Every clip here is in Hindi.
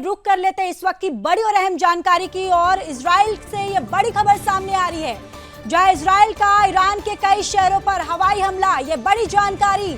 रुख कर लेते हैं इस वक्त की बड़ी और अहम जानकारी की और इजराइल से ये बड़ी खबर सामने आ रही है, जहां इजराइल का ईरान के कई शहरों पर हवाई हमला। ये बड़ी जानकारी,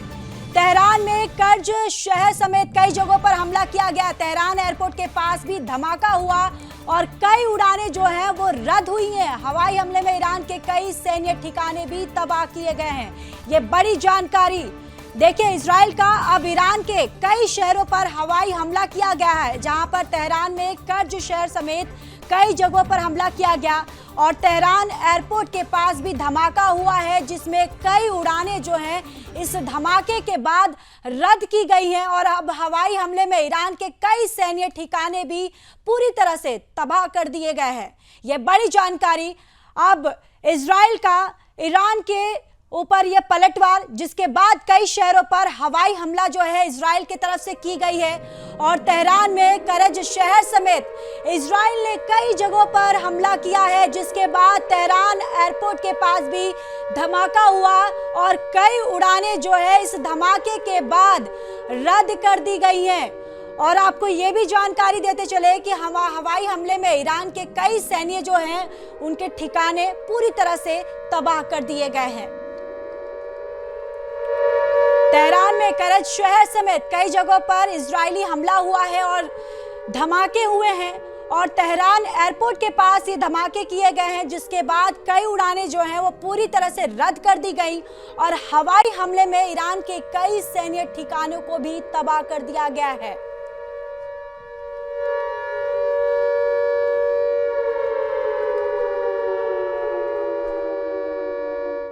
तेहरान में कर्ज शहर समेत कई जगहों पर हमला किया गया। तेहरान एयरपोर्ट के पास भी धमाका हुआ और कई उड़ानें जो हैं वो रद्द हुई हैं। हवाई हमले में ईरान के कई सैन्य ठिकाने भी तबाह किए गए हैं। ये बड़ी जानकारी देखिए, इजराइल का अब ईरान के कई शहरों पर हवाई हमला किया गया है, जहां पर तेहरान में कर्ज शहर समेत कई जगहों पर हमला किया गया और तेहरान एयरपोर्ट के पास भी धमाका हुआ है, जिसमें कई उड़ानें जो हैं इस धमाके के बाद रद्द की गई हैं और अब हवाई हमले में ईरान के कई सैन्य ठिकाने भी पूरी तरह से तबाह कर दिए गए हैं। यह बड़ी जानकारी, अब इजराइल का ईरान के ऊपर यह पलटवार, जिसके बाद कई शहरों पर हवाई हमला जो है इजराइल की तरफ से की गई है और तेहरान में करज शहर समेत इजराइल ने कई जगहों पर हमला किया है, जिसके बाद तेहरान एयरपोर्ट के पास भी धमाका हुआ और कई उड़ानें जो है इस धमाके के बाद रद्द कर दी गई हैं। और आपको ये भी जानकारी देते चले कि हवाई हमले में ईरान के कई सैन्य जो हैं उनके ठिकाने पूरी तरह से तबाह कर दिए गए हैं। तेहरान में करज शहर समेत कई जगहों पर इजरायली हमला हुआ है और धमाके हुए हैं और तेहरान एयरपोर्ट के पास ये धमाके किए गए हैं, जिसके बाद कई उड़ानें जो हैं वो पूरी तरह से रद्द कर दी गई और हवाई हमले में ईरान के कई सैन्य ठिकानों को भी तबाह कर दिया गया है।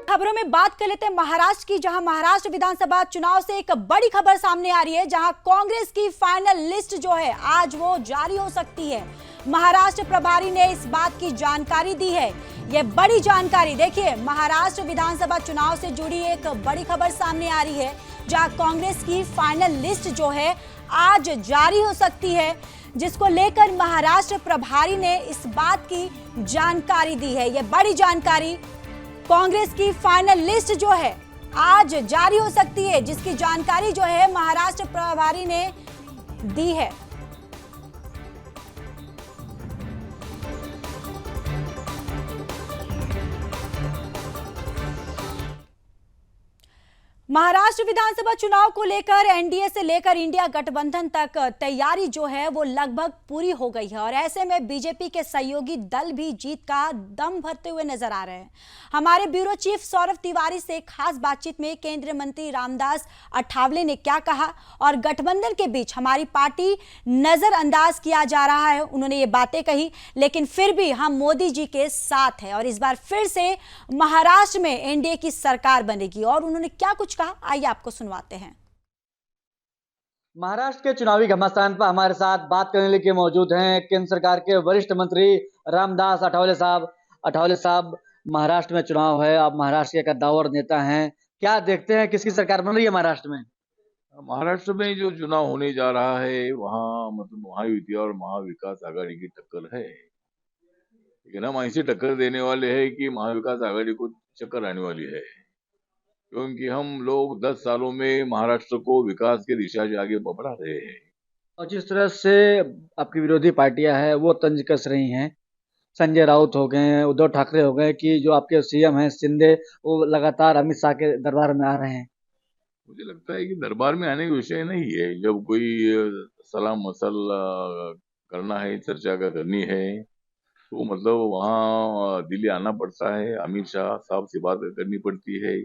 खबरों में बात कर लेते हैं महाराष्ट्र की, जहां महाराष्ट्र विधानसभा चुनाव से एक बड़ी खबर सामने आ रही है, जहां कांग्रेस की फाइनल लिस्ट जो है आज वो जारी हो सकती है। महाराष्ट्र प्रभारी ने इस बात की जानकारी दी है। यह बड़ी जानकारी देखिए, महाराष्ट्र विधानसभा चुनाव से जुड़ी एक बड़ी खबर सामने आ रही है, जहां कांग्रेस की फाइनल लिस्ट जो है आज जारी हो सकती है, जिसको लेकर महाराष्ट्र प्रभारी ने इस बात की जानकारी दी है। यह बड़ी जानकारी, कांग्रेस की फाइनल लिस्ट जो है आज जारी हो सकती है, जिसकी जानकारी जो है महाराष्ट्र प्रभारी ने दी है। महाराष्ट्र विधानसभा चुनाव को लेकर एनडीए से लेकर इंडिया गठबंधन तक तैयारी जो है वो लगभग पूरी हो गई है और ऐसे में बीजेपी के सहयोगी दल भी जीत का दम भरते हुए नजर आ रहे हैं। हमारे ब्यूरो चीफ सौरभ तिवारी से खास बातचीत में केंद्रीय मंत्री रामदास अठावले ने क्या कहा और गठबंधन के बीच हमारी पार्टी नजरअंदाज किया जा रहा है, उन्होंने ये बातें कही, लेकिन फिर भी हम मोदी जी के साथ हैं और इस बार फिर से महाराष्ट्र में एनडीए की सरकार बनेगी और उन्होंने क्या कुछ कहा, आइए आपको सुनवाते हैं। महाराष्ट्र के चुनावी घमासान पर हमारे साथ बात करने के लिए मौजूद हैं केंद्र सरकार के वरिष्ठ मंत्री रामदास अठावले साहब। अठावले साहब, महाराष्ट्र में चुनाव है, आप महाराष्ट्र के कद्दावर नेता हैं, क्या देखते हैं किसकी सरकार बन रही है महाराष्ट्र में? महाराष्ट्र में जो चुनाव होने जा रहा है वहाँ मतलब महायुति और महाविकास आघाड़ी की टक्कर है, लेकिन हम ऐसी टक्कर देने वाले हैं कि महाविकास आघाड़ी को चक्कर आने वाली है, क्योंकि हम लोग 10 सालों में महाराष्ट्र को विकास की दिशा से आगे बढ़ा रहे हैं। और जिस तरह से आपकी विरोधी पार्टियां हैं वो तंज कस रही हैं, संजय राउत हो गए, उद्धव ठाकरे हो गए, कि जो आपके सीएम हैं शिंदे वो लगातार अमित शाह के दरबार में आ रहे हैं। मुझे लगता है कि दरबार में आने का विषय नहीं है। जब कोई सलाम मसला करना है, चर्चा करनी है, तो मतलब वहाँ दिल्ली आना पड़ता है, अमित शाह साहब से बात करनी पड़ती है।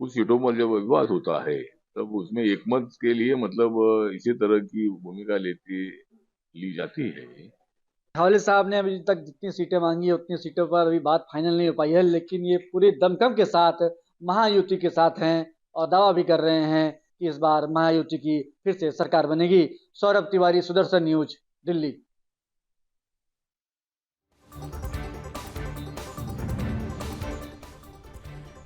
कुछ सीटों पर जब विवाद होता है तब उसमें एकमत के लिए मतलब इसी तरह की भूमिका ली जाती है। अठावले साहब ने अभी तक जितनी सीटें मांगी है उतनी सीटों पर अभी बात फाइनल नहीं हो पाई है, लेकिन ये पूरी दमखम के साथ महायुति के साथ हैं और दावा भी कर रहे हैं कि इस बार महायुति की फिर से सरकार बनेगी। सौरभ तिवारी, सुदर्शन न्यूज, दिल्ली।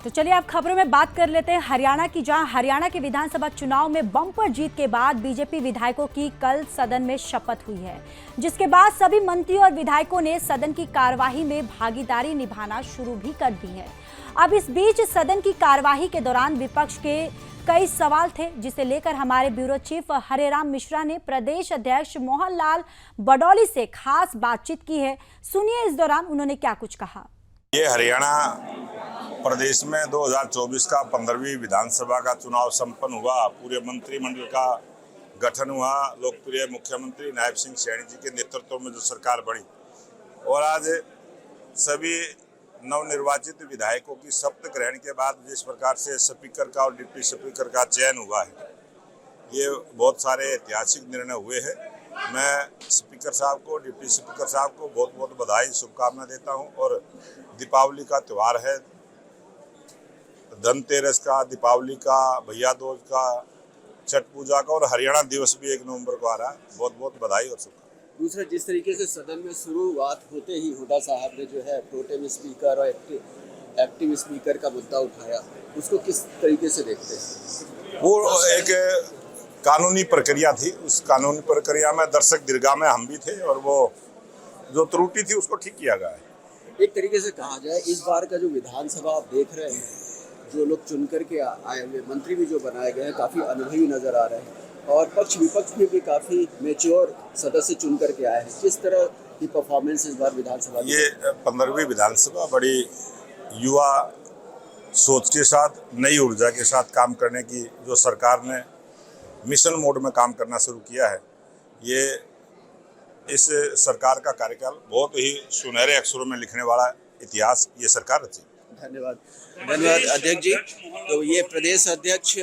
तो चलिए आप खबरों में बात कर लेते हैं हरियाणा की, जहां हरियाणा के विधानसभा चुनाव में बम्पर जीत के बाद बीजेपी विधायकों की कल सदन में शपथ हुई है, जिसके बाद सभी मंत्रियों और विधायकों ने सदन की कार्यवाही में भागीदारी निभाना शुरू भी कर दी है। अब इस बीच सदन की कार्यवाही के दौरान विपक्ष के कई सवाल थे, जिसे लेकर हमारे ब्यूरो चीफ हरेराम मिश्रा ने प्रदेश अध्यक्ष मोहन लाल बडौली से खास बातचीत की है। सुनिए इस दौरान उन्होंने क्या कुछ कहा। ये हरियाणा प्रदेश में 2024 का 15वीं विधानसभा का चुनाव संपन्न हुआ। पूरे मंत्रिमंडल का गठन हुआ। लोकप्रिय मुख्यमंत्री नायब सिंह सैनी जी के नेतृत्व में जो सरकार बनी, और आज सभी नवनिर्वाचित विधायकों की शपथ ग्रहण के बाद जिस प्रकार से स्पीकर का और डिप्टी स्पीकर का चयन हुआ है, ये बहुत सारे ऐतिहासिक निर्णय हुए हैं। मैं स्पीकर साहब को, डिप्टी स्पीकर साहब को बहुत बहुत बधाई, शुभकामना देता हूं। और दीपावली का त्यौहार है, धनतेरस का, दीपावली का, भैया दूज का, छठ पूजा का और हरियाणा दिवस भी 1 नवंबर को आ रहा है। बहुत बहुत बधाई और शुभकामनाएं। दूसरा, जिस तरीके से सदन में शुरुआत होते ही हुड्डा साहब ने जो है प्रोटेम स्पीकर और एक्टिव स्पीकर का मुद्दा उठाया, उसको किस तरीके से देखते हैं? वो एक कानूनी प्रक्रिया थी। उस कानूनी प्रक्रिया में दर्शक दीर्घा में हम भी थे, और वो जो त्रुटि थी उसको ठीक किया गया है। एक तरीके से कहा जाए, इस बार का जो विधानसभा आप देख रहे हैं, जो लोग चुन करके आए हुए मंत्री भी जो बनाए गए हैं, काफ़ी अनुभवी नजर आ रहे हैं, और पक्ष विपक्ष में भी काफ़ी मैच्योर सदस्य चुन करके आए हैं। किस तरह की परफॉर्मेंस इस बार विधानसभा? ये 15वीं विधानसभा बड़ी युवा सोच के साथ, नई ऊर्जा के साथ काम करने की जो सरकार ने मिशन मोड में काम करना शुरू किया है, ये इस सरकार का कार्यकाल बहुत ही सुनहरे अक्षरों में लिखने वाला इतिहास ये सरकार रची। धन्यवाद अध्यक्ष जी। तो ये प्रदेश अध्यक्ष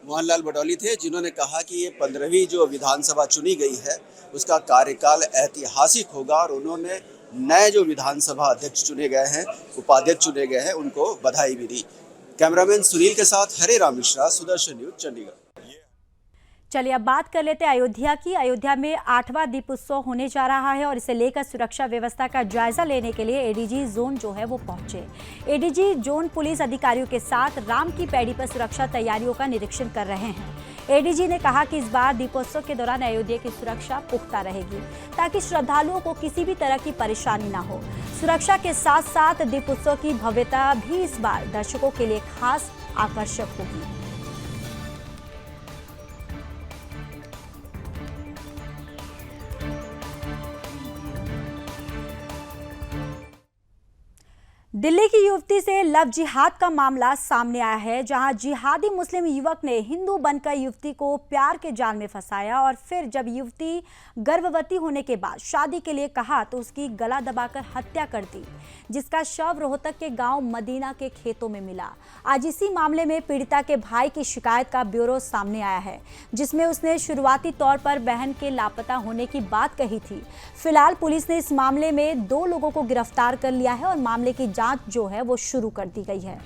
मोहन लाल बडौली थे, जिन्होंने कहा कि ये 15वीं जो विधानसभा चुनी गई है उसका कार्यकाल ऐतिहासिक होगा, और उन्होंने नए जो विधानसभा अध्यक्ष चुने गए हैं, उपाध्यक्ष चुने गए हैं, उनको बधाई भी दी। कैमरामैन सुनील के साथ हरेराम मिश्रा, सुदर्शन न्यूज, चंडीगढ़। चलिए अब बात कर लेते हैं अयोध्या की। अयोध्या में 8वां दीप उत्सव होने जा रहा है, और इसे लेकर सुरक्षा व्यवस्था का जायजा लेने के लिए एडीजी जोन जो है वो पहुंचे। एडीजी जोन पुलिस अधिकारियों के साथ राम की पैड़ी पर सुरक्षा तैयारियों का निरीक्षण कर रहे हैं। एडीजी ने कहा कि इस बार दीपोत्सव के दौरान अयोध्या की सुरक्षा पुख्ता रहेगी, ताकि श्रद्धालुओं को किसी भी तरह की परेशानी न हो। सुरक्षा के साथ साथ दीपोत्सव की भव्यता भी इस बार दर्शकों के लिए खास आकर्षक होगी। दिल्ली की युवती से लव जिहाद का मामला सामने आया है, जहां जिहादी मुस्लिम युवक ने हिंदू बनकर युवती को प्यार के जाल में फंसाया, और फिर जब युवती गर्भवती होने के बाद शादी के लिए कहा तो उसकी गला दबाकर हत्या कर दी, जिसका शव रोहतक के गांव मदीना के खेतों में मिला। आज इसी मामले में पीड़िता के भाई की शिकायत का ब्यौरा सामने आया है, जिसमें उसने शुरुआती तौर पर बहन के लापता होने की बात कही थी। फिलहाल पुलिस ने इस मामले में 2 लोगों को गिरफ्तार कर लिया है, और मामले की जांच जो है वो शुरू कर दी गई है।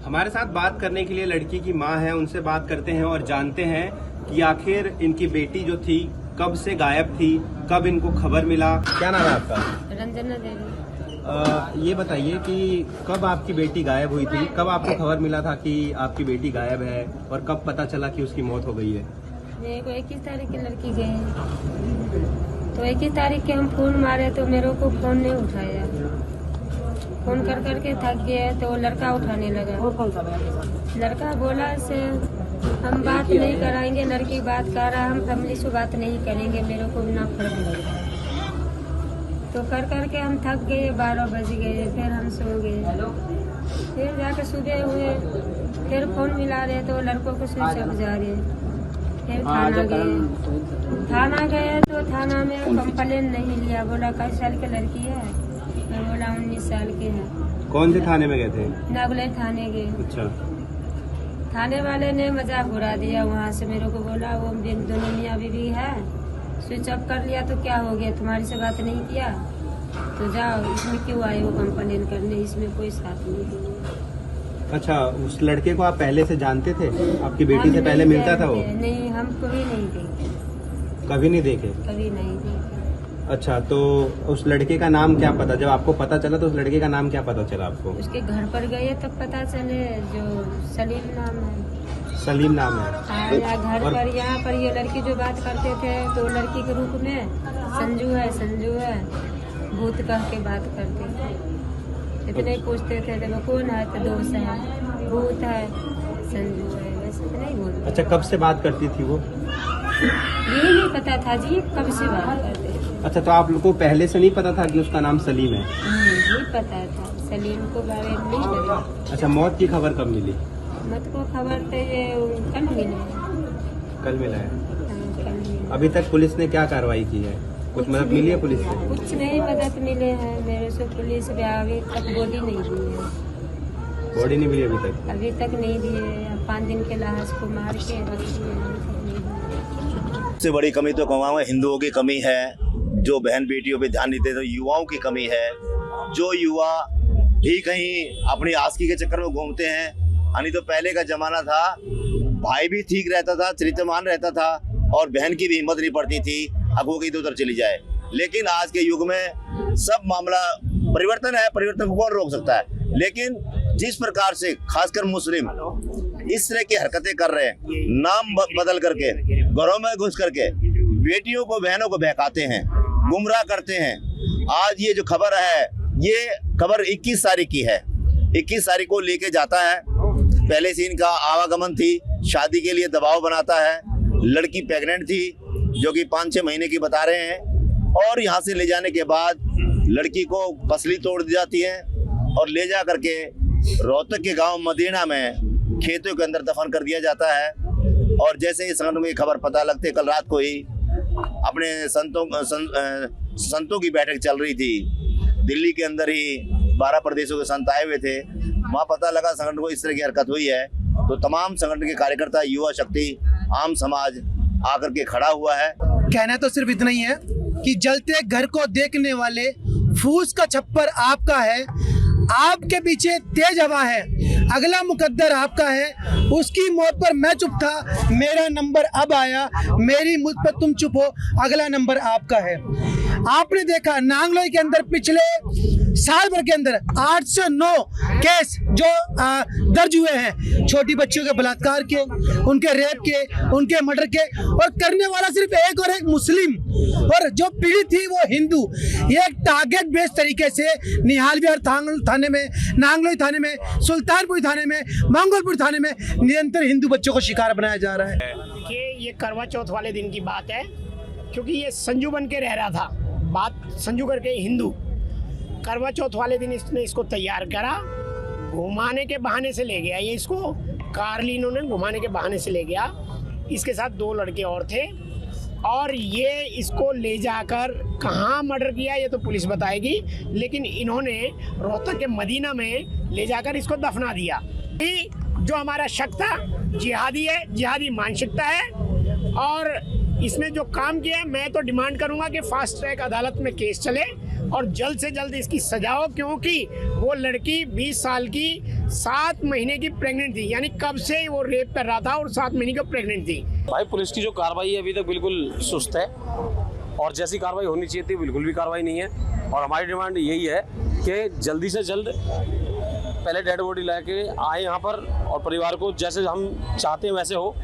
हमारे साथ बात करने के लिए लड़की की मां है, उनसे बात करते हैं और जानते हैं कि आखिर इनकी बेटी जो थी कब से गायब थी, कब इनको खबर मिला। क्या नाम है आपका? रंजना देवी। ये बताइए कि कब आपकी बेटी गायब हुई थी, कब आपको खबर मिला था कि आपकी बेटी गायब है, और कब पता चला कि उसकी मौत हो गई है? मेरे को 21 तारीख की लड़की गए, तो 21 तारीख के हम फोन मारे तो मेरे को फोन नहीं उठाया। फोन कर करके थक गए तो वो लड़का उठाने लगा। लड़का बोला से हम बात नहीं कराएंगे, लड़की बात कर रहा, हम फैमिली से बात नहीं करेंगे, मेरे को ना फर्क लग रहा है। तो कर करके हम थक गए, 12 बज गए, फिर हम सो गए। फिर जाके सुबह हुए, फिर फोन मिला रहे तो लड़कों को स्विच ऑफ जा रहे। फिर थाना गए तो थाना में कंप्लेन नहीं लिया, बोला कई साल की लड़की है, मैं बोला 19 साल के है। कौन से थाने में गए थे? नागले थाने गए। अच्छा। थाने वाले ने मजाक उड़ा दिया, वहाँ से मेरे को बोला वो दोनों मियाँ बीवी है, स्विच ऑफ कर लिया तो क्या हो गया, तुम्हारी से बात नहीं किया तो जाओ, इसमें क्यों आए वो कंप्लेन करने, इसमें कोई साथ नहीं है। अच्छा, उस लड़के को आप पहले से जानते थे? आपकी बेटी से पहले मिलता था वो? नहीं, हम कभी नहीं देखे। कभी नहीं देखे? कभी नहीं देखे। अच्छा, तो उस लड़के का नाम क्या पता, जब आपको पता चला तो उस लड़के का नाम क्या पता चला आपको? उसके घर पर गए तब पता चले, जो सलीम नाम है। सलीम नाम है? हाँ, घर पर यहाँ पर ये लड़की जो बात करते थे तो लड़की के रूप में संजू है भूत कह के बात करते थे। इतने पूछते थे देखो कौन है, तो दोस्त है, भूत है, संजू है, बस इतना ही बोलते। अच्छा, कब से बात करती थी वो? यही नहीं पता था जी कब से बात करते थे। अच्छा, तो आप लोग को पहले से नहीं पता था कि उसका नाम सलीम है? नहीं पता था, सलीम को बारे में नहीं पता। अच्छा, मौत की खबर कब मिली? मत को खबर तो ये कल मिले। कल मिला है? हाँ, कल मिले। अभी तक पुलिस ने क्या कार्रवाई की है? कुछ मदद मिली है पुलिस से? कुछ नहीं मदद मिले हैं मेरे से, पुलिस भी अभी तक बॉडी नहीं दी है। बॉडी नहीं मिली अभी तक? अभी तक नहीं दिए, 5 दिन के लाश को मार के रख दिए, अभी तक नहीं दिए। सबसे बड़ी कमी तो गाँव में हिंदुओं की कमी है, जो बहन बेटियों पे ध्यान नहीं देते, तो युवाओं की कमी है। जो युवा भी कहीं अपनी आस्की के चक्कर में घूमते हैं, यानी तो पहले का जमाना था, भाई भी ठीक रहता था, चरित्रमान रहता था और बहन की भी हिम्मत नहीं पड़ती थी अब वो कहीं तो उधर चली जाए। लेकिन आज के युग में सब मामला परिवर्तन है, परिवर्तन को कौन रोक सकता है। लेकिन जिस प्रकार से खासकर मुस्लिम इस तरह की हरकतें कर रहे हैं, नाम बदल करके घरों में घुस करके बेटियों को बहनों को बहकाते हैं, गुमराह करते हैं। आज ये जो खबर है, ये खबर 21 तारीख की है। 21 तारीख को लेके जाता है, पहले से इनका आवागमन थी, शादी के लिए दबाव बनाता है। लड़की प्रेग्नेंट थी जो कि 5-6 महीने की बता रहे हैं, और यहाँ से ले जाने के बाद लड़की को पसली तोड़ दी जाती है और ले जा करके रोहतक के गांव मदीना में खेतों के अंदर दफन कर दिया जाता है। और जैसे ही संगठन की खबर पता लगते, कल रात को ही अपने संतों की बैठक चल रही थी दिल्ली के अंदर ही, 12 प्रदेशों के संत आए हुए थे। वहाँ पता लगा संगठन को इस तरह की हरकत हुई है, तो तमाम संगठन के कार्यकर्ता, युवा शक्ति, आम समाज आकर के खड़ा हुआ है। कहना तो सिर्फ इतना ही है कि जलते घर को देखने वाले फूस का छप्पर आपका है, आपके पीछे तेज हवा है, अगला मुकद्दर आपका है। उसकी मौत पर मैं चुप था, मेरा नंबर अब आया, मेरी मुझ पर तुम चुप हो, अगला नंबर आपका है। आपने देखा नांगलोई के अंदर पिछले साल भर के अंदर 809 केस जो दर्ज हुए हैं, छोटी बच्चियों के बलात्कार के, उनके रेप के, उनके मर्डर के, और करने वाला सिर्फ एक और एक मुस्लिम, और जो पीड़ित थी वो हिंदू। ये एक टारगेट बेस्ड तरीके से निहाल विहार थाने में, नांगलोई थाने में, सुल्तानपुर थाने में, मंगोलपुर थाने में निरंतर हिंदू बच्चों को शिकार बनाया जा रहा है। कि ये करवा चौथ वाले दिन की बात है, क्योंकि ये संजू बन के रह रहा था, बात संजू करके हिंदू। करवा चौथ वाले दिन इसने इसको तैयार करा, घुमाने के बहाने से ले गया, ये इसको कारलिनों ने घुमाने के बहाने से ले गया। इसके साथ 2 लड़के और थे, और ये इसको ले जाकर कहाँ मर्डर किया ये तो पुलिस बताएगी, लेकिन इन्होंने रोहतक के मदीना में ले जाकर इसको दफना दिया। ये जो हमारा शक था जिहादी है, जिहादी मानसिकता है, और इसने जो काम किया है, मैं तो डिमांड करूंगा कि फास्ट ट्रैक अदालत में केस चले और जल्द से जल्द इसकी सजा हो, क्योंकि वो लड़की 20 साल की 7 महीने की प्रेग्नेंट थी, यानी कब से वो रेप कर रहा था और 7 महीने की प्रेग्नेंट थी। भाई पुलिस की जो कार्रवाई है अभी तक बिल्कुल सुस्त है, और जैसी कार्रवाई होनी चाहिए थी बिल्कुल भी कार्रवाई नहीं है। और हमारी डिमांड यही है कि जल्दी से जल्द पहले डेड बॉडी लाके आए यहाँ पर, और परिवार को जैसे हम चाहते हैं वैसे हो।